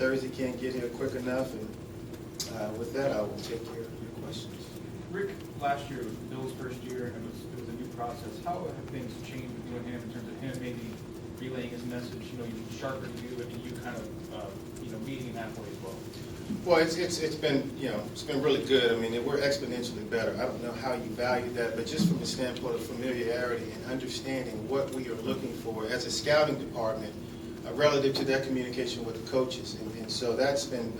Thursday can't get here quick enough. And with that, I will take care of your questions. Rick, last year was Bill's first year, and it was a new process. How have things changed with you and him in terms of him maybe relaying his message? You know, he's sharper to you, and you kind of meeting him halfway as well. Well, it's been it's been really good. I mean, we're exponentially better. I don't know how you value that, but just from the standpoint of familiarity and understanding what we are looking for as a scouting department relative to that communication with the coaches, and so that's been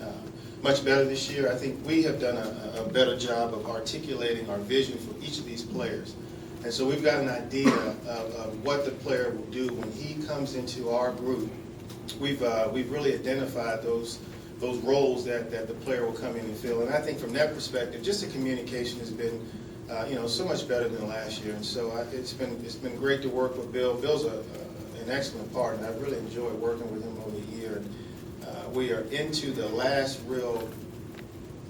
much better this year. I think we have done a better job of articulating our vision for each of these players, and so we've got an idea of what the player will do when he comes into our group. We've really identified those roles that the player will come in and fill. And I think from that perspective, just the communication has been, so much better than last year. And so it's been great to work with Bill. Bill's an excellent partner. I've really enjoyed working with him over the year. And we are into the last real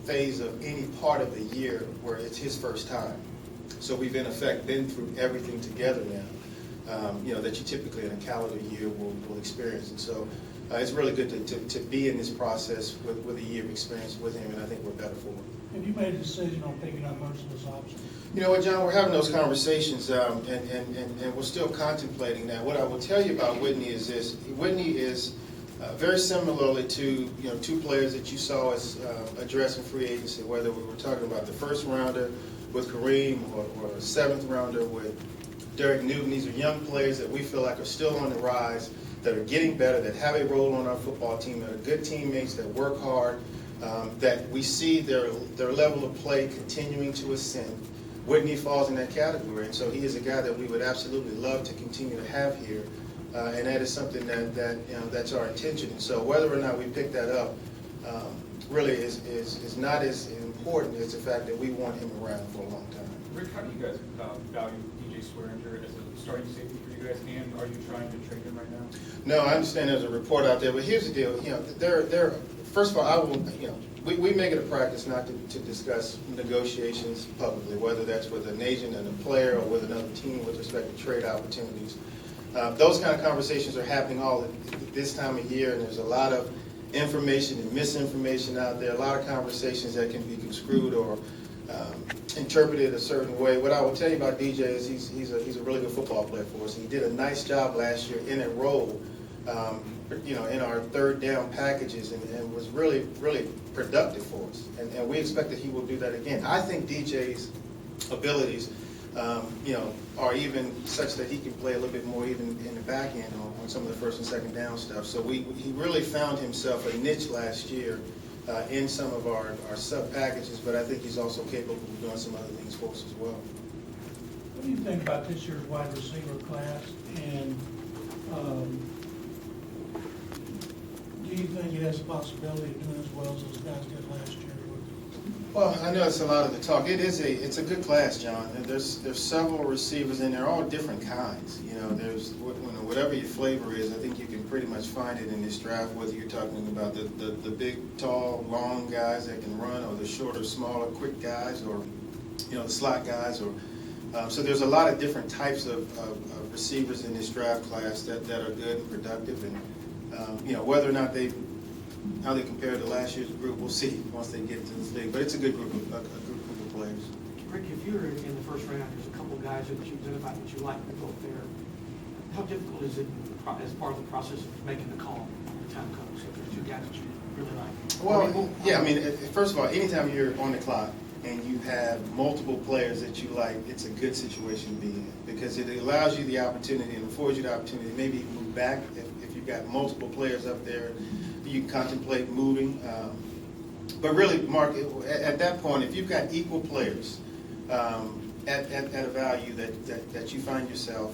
phase of any part of the year where it's his first time. So we've in effect been through everything together now. That you typically in a calendar year will experience. And so it's really good to be in this process with a year of experience with him, and I think we're better for it. Have you made a decision on picking up merciless options? You know what, John, we're having those conversations, and we're still contemplating that. What I will tell you about Whitney is this. Whitney is very similarly to two players that you saw us address in free agency, whether we were talking about the first rounder with Kareem or a seventh rounder with Derek Newton. These are young players that we feel like are still on the rise, that are getting better, that have a role on our football team, that are good teammates, that work hard, that we see their level of play continuing to ascend. Whitney falls in that category, and so he is a guy that we would absolutely love to continue to have here, and that is something that's our intention. And so whether or not we pick that up really is not as important as the fact that we want him around for a long time. Rick, how do you guys value DJ Swearinger as a starting safety for you guys, and are you trying to trade him right now? No, I understand there's a report out there, but here's the deal. First of all, I will. We make it a practice not to discuss negotiations publicly, whether that's with an agent and a player or with another team with respect to trade opportunities. Those kind of conversations are happening all at this time of year, and there's a lot of information and misinformation out there. A lot of conversations that can be construed or interpreted a certain way. What I will tell you about DJ is he's a really good football player for us. He did a nice job last year in a role, in our third down packages, and was really, really productive for us. And we expect that he will do that again. I think DJ's abilities, are even such that he can play a little bit more even in the back end on some of the first and second down stuff. So he really found himself a niche last year in some of our sub packages, but I think he's also capable of doing some other things for us as well. What do you think about this year's wide receiver class, and do you think it has a possibility of doing as well as those guys did last year? Well, I know it's a lot of the talk. It's a good class, John. And there's several receivers in there, all different kinds. There's whatever your flavor is. I think you can pretty much find it in this draft. Whether you're talking about the big, tall, long guys that can run, or the shorter, smaller, quick guys, or the slot guys, or so there's a lot of different types of receivers in this draft class that are good and productive. And whether or not how they compare to last year's group, we'll see once they get into this league. But it's a good group of players. Rick, if you're in the first round, there's a couple of guys that you identified that you like to go up there. How difficult is it as part of the process of making the call when the time comes? If there's two guys that you really like. Well, yeah. I mean, first of all, anytime you're on the clock and you have multiple players that you like, it's a good situation to be in, because it allows you the opportunity and affords you the opportunity to maybe move back if you've got multiple players up there. You can contemplate moving. But really, Mark, at that point, if you've got equal players at a value that you find yourself,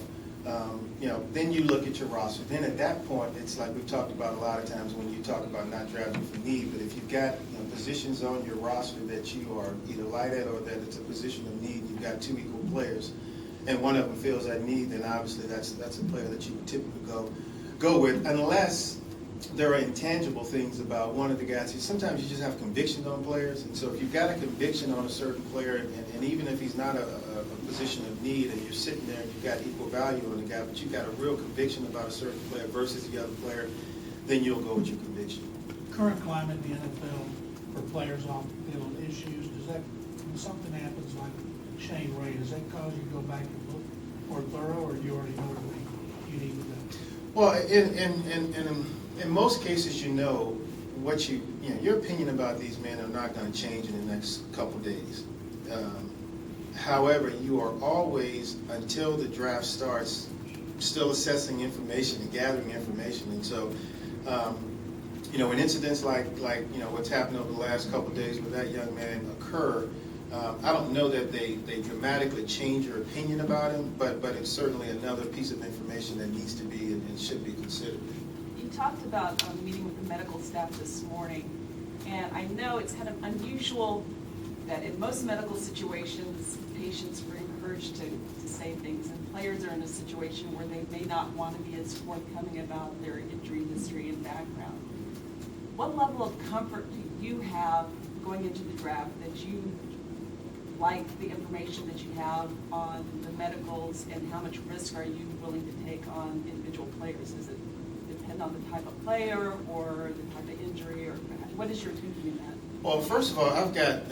then you look at your roster. Then at that point, it's like we've talked about a lot of times when you talk about not drafting for need, but if you've got positions on your roster that you are either light at or that it's a position of need, you've got two equal players, and one of them fills that need, then obviously that's a player that you would typically go with, unless there are intangible things about one of the guys. Sometimes you just have convictions on players, and so if you've got a conviction on a certain player, and even if he's not a position of need, and you're sitting there and you've got equal value on the guy, but you've got a real conviction about a certain player versus the other player, then you'll go with your conviction. current climate in the NFL for players off the field issues, does that, when something happens like Shane Ray, does that cause you to go back and look more thorough, or do you already know what you need to do? Well, in most cases, you know, your opinion about these men are not going to change in the next couple days. However, you are always, until the draft starts, still assessing information and gathering information. And so, when incidents like what's happened over the last couple of days with that young man occur, I don't know that they dramatically change your opinion about him, but it's certainly another piece of information that needs to be and should be considered. You talked about meeting with the medical staff this morning, and I know it's kind of unusual that in most medical situations, patients were encouraged to say things, and players are in a situation where they may not want to be as forthcoming about their injury history and background. What level of comfort do you have going into the draft that you like the information that you have on the medicals, and how much risk are you willing to take on individual players? Does it depend on the type of player or the type of injury, or what is your thinking in that? Well, first of all, I've got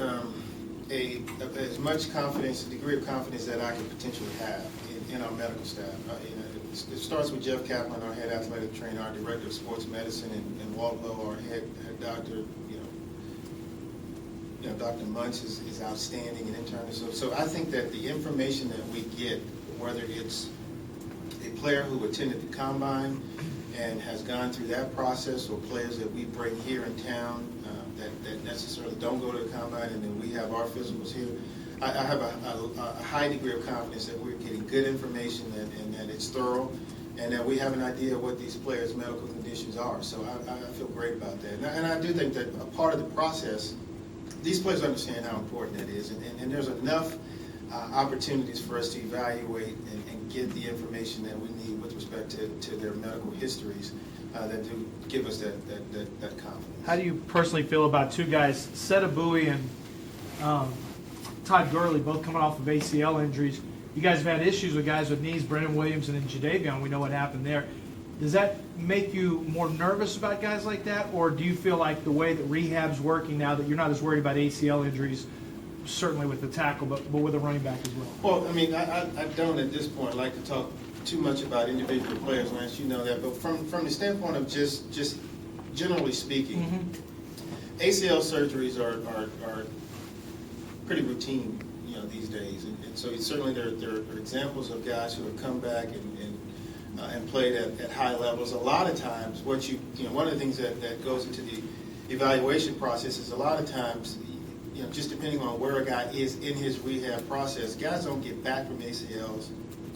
as much confidence, a degree of confidence that I can potentially have in our medical staff. It starts with Jeff Kaplan, our head athletic trainer, our director of sports medicine, and Walt Lowe, our head doctor. Dr. Muntz is outstanding and internist. So I think that the information that we get, whether it's a player who attended the combine and has gone through that process, or players that we bring here in town that necessarily don't go to the combine, and then we have our physicals here, I have a high degree of confidence that we're getting good information and that it's thorough, and that we have an idea of what these players' medical conditions are. So I feel great about that. And I do think that a part of the process, these players understand how important that is, and there's enough opportunities for us to evaluate and get the information that we need with respect to their medical histories that do give us that confidence. How do you personally feel about two guys, Seta Bowie and Todd Gurley, both coming off of ACL injuries? You guys have had issues with guys with knees, Brendan Williams and then Jadeveon. We know what happened there. Does that make you more nervous about guys like that, or do you feel like the way that rehab's working now, that you're not as worried about ACL injuries, certainly with the tackle, but with the running back as well? Well, I mean, I don't at this point like to talk too much about individual players, Lance, you know that, but from the standpoint of just generally speaking, ACL surgeries are pretty routine, these days, and so certainly there are examples of guys who have come back and played at high levels. A lot of times, one of the things that goes into the evaluation process is a lot of times, just depending on where a guy is in his rehab process, guys don't get back from ACLs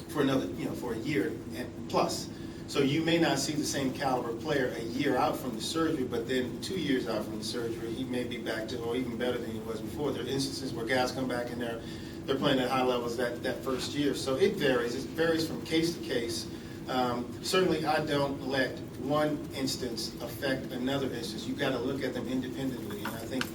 for another, for a year and plus. So you may not see the same caliber player a year out from the surgery, but then 2 years out from the surgery, he may be back to, or even better than he was before. There are instances where guys come back and they're playing at high levels that first year. So it varies. It varies from case to case. Certainly, I don't let one instance affect another instance. You've got to look at them independently, and I think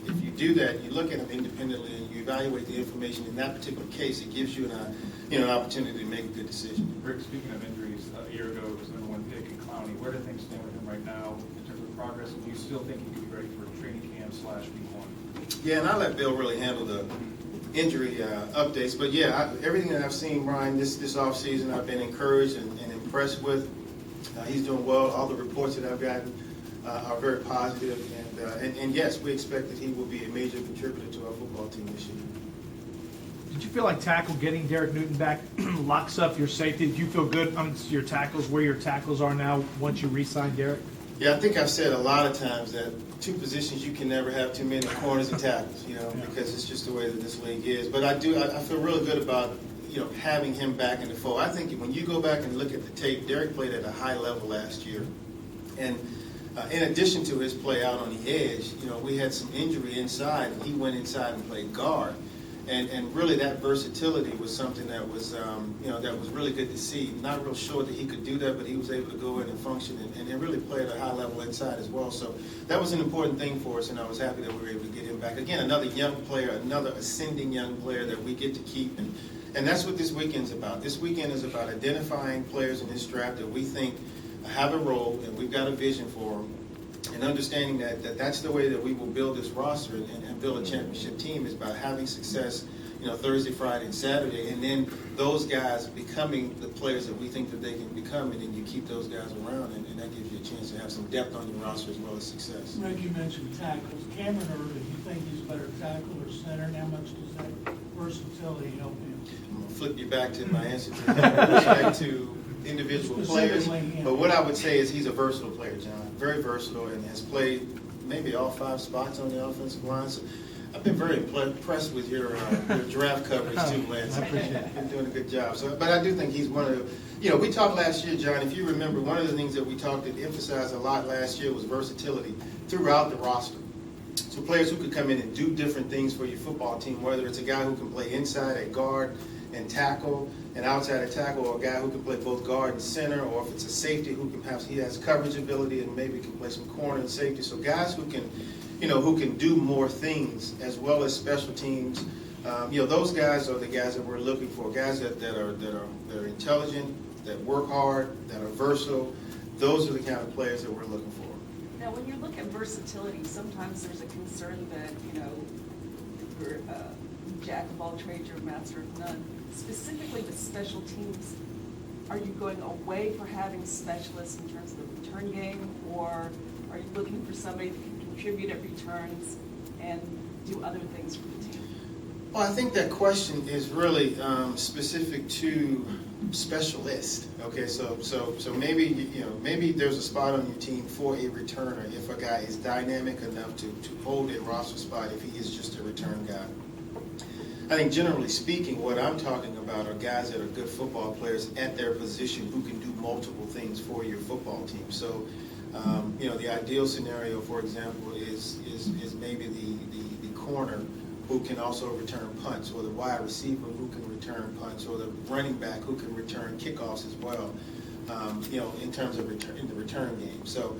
if you do that, you look at them independently and you evaluate the information in that particular case, it gives you an opportunity to make a good decision. Rick, speaking of injuries, a year ago it was #1 pick in Clowney. Where do things stand with him right now in terms of progress? And do you still think he could be ready for training camp / week 1? Yeah, and I let Bill really handle the injury updates. But yeah, everything that I've seen, Brian, this offseason, I've been encouraged and impressed with. He's doing well. All the reports that I've gotten are very positive. And yes, we expect that he will be a major contributor to our football team this year. Did you feel like tackle getting Derek Newton back locks up your safety? Did you feel good on your tackles, where your tackles are now once you re-signed Derek? Yeah, I think I've said a lot of times that two positions you can never have too many corners and tackles, because it's just the way that this league is. But I feel really good about, having him back in the fold. I think when you go back and look at the tape, Derek played at a high level last year. And in addition to his play out on the edge, we had some injury inside, and he went inside and played guard. And really that versatility was something that was, that was really good to see. Not real sure that he could do that, but he was able to go in and function and really play at a high level inside as well. So that was an important thing for us, and I was happy that we were able to get him back. Again, another young player, another ascending young player that we get to keep. And that's what this weekend's about. This weekend is about identifying players in this draft that we think have a role and we've got a vision for them, and understanding that that's the way that we will build this roster and build a championship team is by having success, Thursday, Friday, and Saturday, and then those guys becoming the players that we think that they can become, and then you keep those guys around, and that gives you a chance to have some depth on your roster as well as success. Rick, you mentioned tackles. Cameron Irvin, do you think he's a better tackle or center, and how much does that versatility help him? I'm going to flip you back to my answer to that with respect to individual players. Specifically, yeah. But what I would say is he's a versatile player, John. Very versatile, and has played maybe all 5 spots on the offensive line. So I've been very impressed with your draft coverage too, Lance. I appreciate it. You've been doing a good job. So, but I do think he's one of the, we talked last year, John, if you remember, one of the things that we talked and emphasized a lot last year was versatility throughout the roster. So players who could come in and do different things for your football team, whether it's a guy who can play inside at guard and tackle and outside at tackle, or a guy who can play both guard and center, or if it's a safety who can he has coverage ability and maybe can play some corner and safety. So guys who can, who can do more things as well as special teams. Those guys are the guys that we're looking for. Guys that are intelligent, that work hard, that are versatile. Those are the kind of players that we're looking for. Now, when you look at versatility, sometimes there's a concern that, you're a jack of all trades, you're a master of none. Specifically with special teams, are you going away for having specialists in terms of the return game, or are you looking for somebody that can contribute at returns and do other things for the team? Well, I think that question is really specific to specialist. Okay, so maybe maybe there's a spot on your team for a returner if a guy is dynamic enough to hold a roster spot if he is just a return guy. I think generally speaking, what I'm talking about are guys that are good football players at their position who can do multiple things for your football team. So, the ideal scenario, for example, is maybe the corner who can also return punts, or the wide receiver who can return punts, or the running back who can return kickoffs as well. In terms of in the return game. So,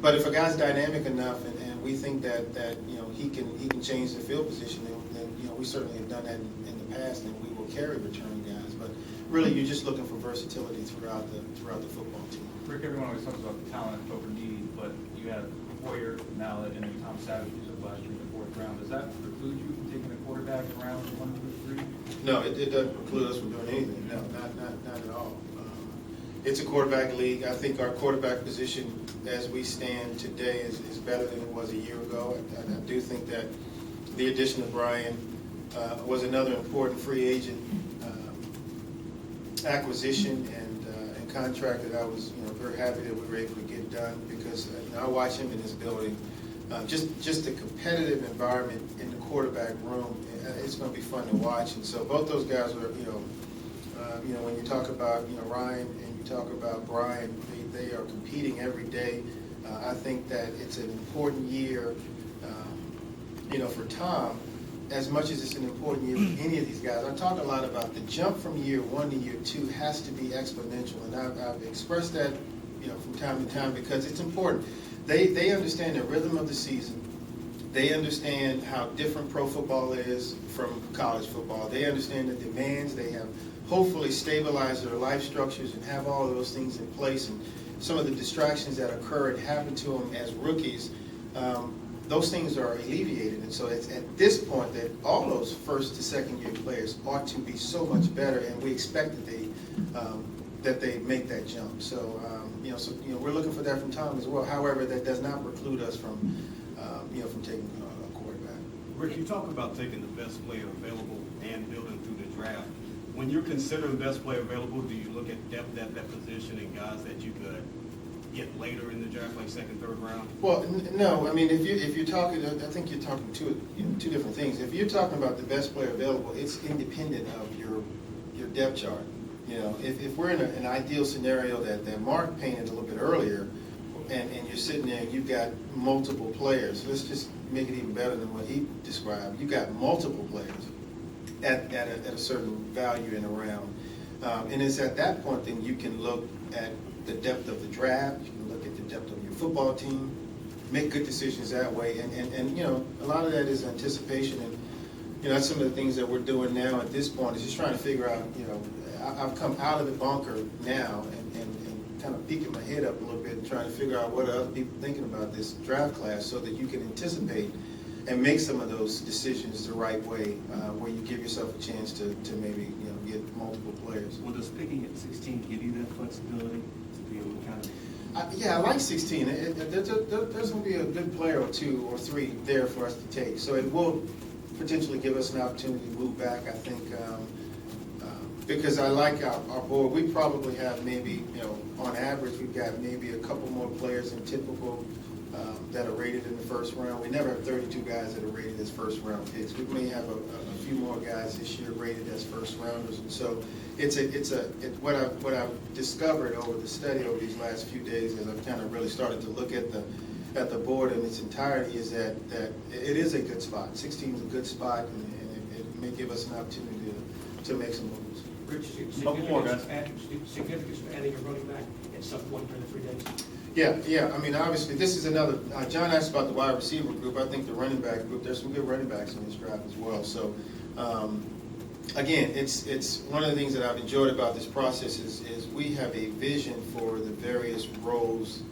but if a guy's dynamic enough, and we think that he can change the field position, then we certainly have done that in the past, and we will carry return guys. But really, you're just looking for versatility throughout the football team. Rick, everyone always talks about talent over need, but you have Hoyer, Mallett, and then Tom Savage, who's up last year in the 4th round. Does that preclude you from taking a quarterback in rounds 1, 2, 3? No, it doesn't preclude us from doing anything. No, not at all. It's a quarterback league. I think our quarterback position, as we stand today, is better than it was a year ago. I do think that the addition of Brian was another important free agent acquisition and contract that I was very happy that we were able to get done, because I watch him in this building. Just the competitive environment in the quarterback room, it's going to be fun to watch. And so both those guys are, when you talk about Ryan and you talk about Brian, they are competing every day. I think that it's an important year, for Tom, as much as it's an important year for any of these guys. I talk a lot about the jump from year 1 to year 2 has to be exponential, and I've expressed that, from time to time, because it's important. They understand the rhythm of the season. They understand how different pro football is from college football. They understand the demands. They have hopefully stabilized their life structures and have all of those things in place. And some of the distractions that occur and happen to them as rookies, those things are alleviated. And so it's at this point that all those first to second year players ought to be so much better, and we expect that they make that jump. So, we're looking for that from Tom as well. However, that does not preclude us from taking a quarterback. Rick, you talk about taking the best player available and building through the draft. When you're considering best player available, do you look at depth at that position and guys that you could get later in the draft, like 2nd, 3rd round? Well, no. I mean, if you're talking, I think you're talking two different things. If you're talking about the best player available, it's independent of your depth chart. If we're in an ideal scenario that Mark painted a little bit earlier, and you're sitting there and you've got multiple players, let's just make it even better than what he described. You've got multiple players at a certain value in a round. And it's at that point then you can look at the depth of the draft, you can look at the depth of your football team, make good decisions that way. And a lot of that is anticipation. And, that's some of the things that we're doing now at this point, is just trying to figure out, I've come out of the bunker now and kind of peeking my head up a little bit and trying to figure out what are other people thinking about this draft class so that you can anticipate and make some of those decisions the right way, where you give yourself a chance to maybe get multiple players. Well, does picking at 16 give you that flexibility to be able to kind of? Yeah, I like 16. There's going to be a good player or two or three there for us to take. So it will potentially give us an opportunity to move back, I think, because I like our board. We probably have maybe, on average, we've got maybe a couple more players than typical that are rated in the first round. We never have 32 guys that are rated as first round picks. We may have a few more guys this year rated as first rounders. And so what I've discovered over the study over these last few days, as I've kind of really started to look at the board in its entirety, is that it is a good spot. 16 is a good spot, and it may give us an opportunity to make some moves. Rich, guys. significance of adding a running back at some point during the 3 days? Yeah. I mean, obviously, this is another. John asked about the wide receiver group. I think the running back group. There's some good running backs in this draft as well. So, again, it's one of the things that I've enjoyed about this process is we have a vision for the various roles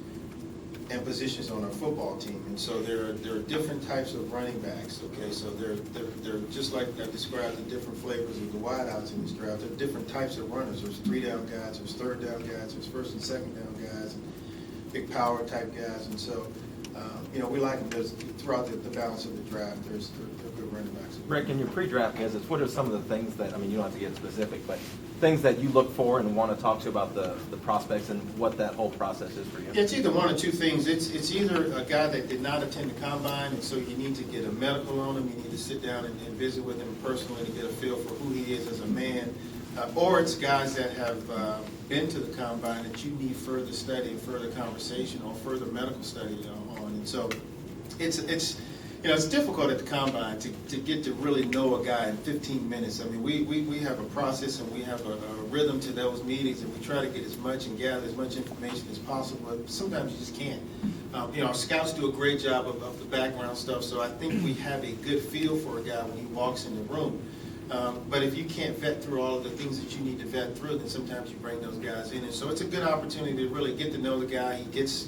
and positions on our football team, and so there are different types of running backs. Okay, so they're just like I described the different flavors of the wideouts in this draft. There are different types of runners. There's 3-down guys. There's 3rd-down guys. There's 1st and 2nd-down guys. Big power type guys, and so we like them. There's, throughout the balance of the draft, there's good running backs. Rick, in your pre-draft visits, what are some of the things that, you don't have to get specific, but things that you look for and want to talk to about the prospects and what that whole process is for you? Yeah, it's either one or two things. It's either a guy that did not attend the combine, and so you need to get a medical on him. You need to sit down and visit with him personally to get a feel for who he is as a man. Or it's guys that have been to the combine that you need further study and further conversation or further medical study on. And so it's difficult at the combine to get to really know a guy in 15 minutes. I mean, we have a process and we have a rhythm to those meetings, and we try to get as much and gather as much information as possible. But sometimes you just can't. Our scouts do a great job of the background stuff, so I think we have a good feel for a guy when he walks in the room. But if you can't vet through all of the things that you need to vet through, then sometimes you bring those guys in. And so it's a good opportunity to really get to know the guy. He gets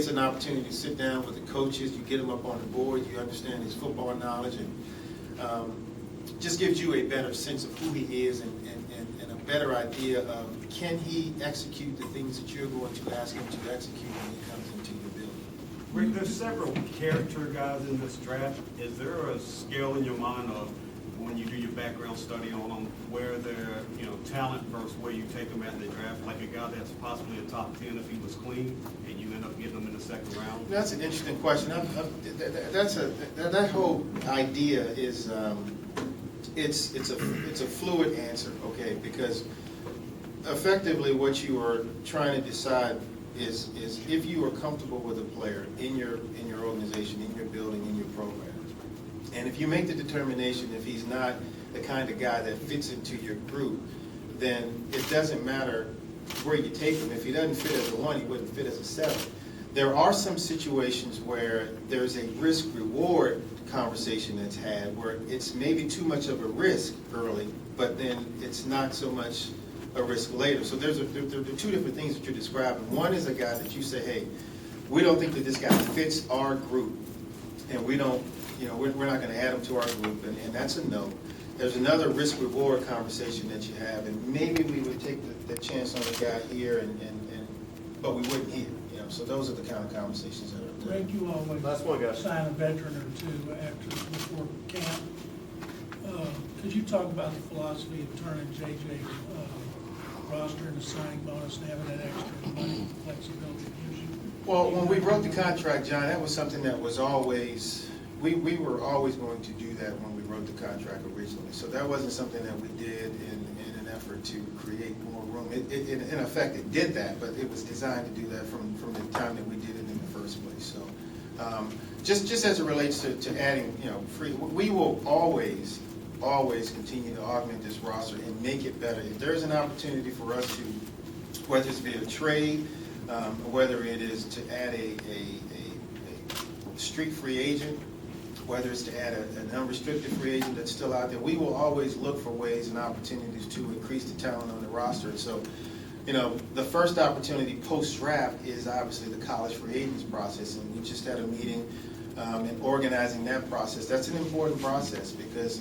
an opportunity to sit down with the coaches. You get him up on the board. You understand his football knowledge, and just gives you a better sense of who he is and a better idea of can he execute the things that you're going to ask him to execute when he comes into your building. Rick, there's several character guys in this draft. Is there a scale in your mind of when you do your background study on them, where they're, talent versus where you take them at the draft, like a guy that's possibly a top 10 if he was clean, and you end up getting them in the 2nd round? That's an interesting question. That whole idea is it's a fluid answer, okay? Because effectively, what you are trying to decide is if you are comfortable with a player in your organization, in your building, in your program. And if you make the determination if he's not the kind of guy that fits into your group, then it doesn't matter where you take him. If he doesn't fit as a 1, he wouldn't fit as a 7. There are some situations where there's a risk-reward conversation that's had where it's maybe too much of a risk early, but then it's not so much a risk later. So there are 2 different things that you're describing. One is a guy that you say, hey, we don't think that this guy fits our group, and we don't, we're not going to add him to our group, and that's a no. There's another risk-reward conversation that you have, and maybe we would take the chance on the guy here, but we wouldn't here. So those are the kind of conversations that are there. Greg, you always Last one, guys. sign a veteran or two before camp. Could you talk about the philosophy of turning JJ's roster into signing bonus and having that extra money flexibility? Well, when we wrote the contract, John, that was something that was always, we were always going to do that when we wrote the contract originally. So that wasn't something that we did in an effort to create more room. In effect, it did that, but it was designed to do that from the time that we did it in the first place. So just as it relates to adding, free, we will always continue to augment this roster and make it better. If there's an opportunity for us to, whether it's via trade, whether it is to add a street free agent, whether it's to add an unrestricted free agent that's still out there, we will always look for ways and opportunities to increase the talent on the roster. So, you know, the first opportunity post-draft is obviously the college free agents process, and we just had a meeting in organizing that process. That's an important process because,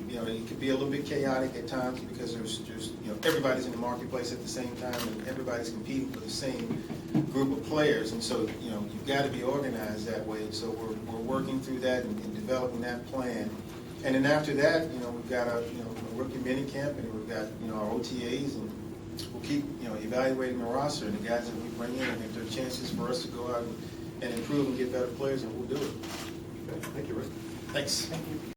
you know, it could be a little bit chaotic at times because there's you know, everybody's in the marketplace at the same time and everybody's competing for the same group of players. And so, you know, you've got to be organized that way. So we're working through that and developing that plan. And then after that, you know, we've got a rookie mini camp and we've got, you know, our OTAs, and we'll keep, you know, evaluating the roster and the guys that we bring in, and if there are chances for us to go out and improve and get better players, and we'll do it. Thank you, Rick. Thanks. Thank you.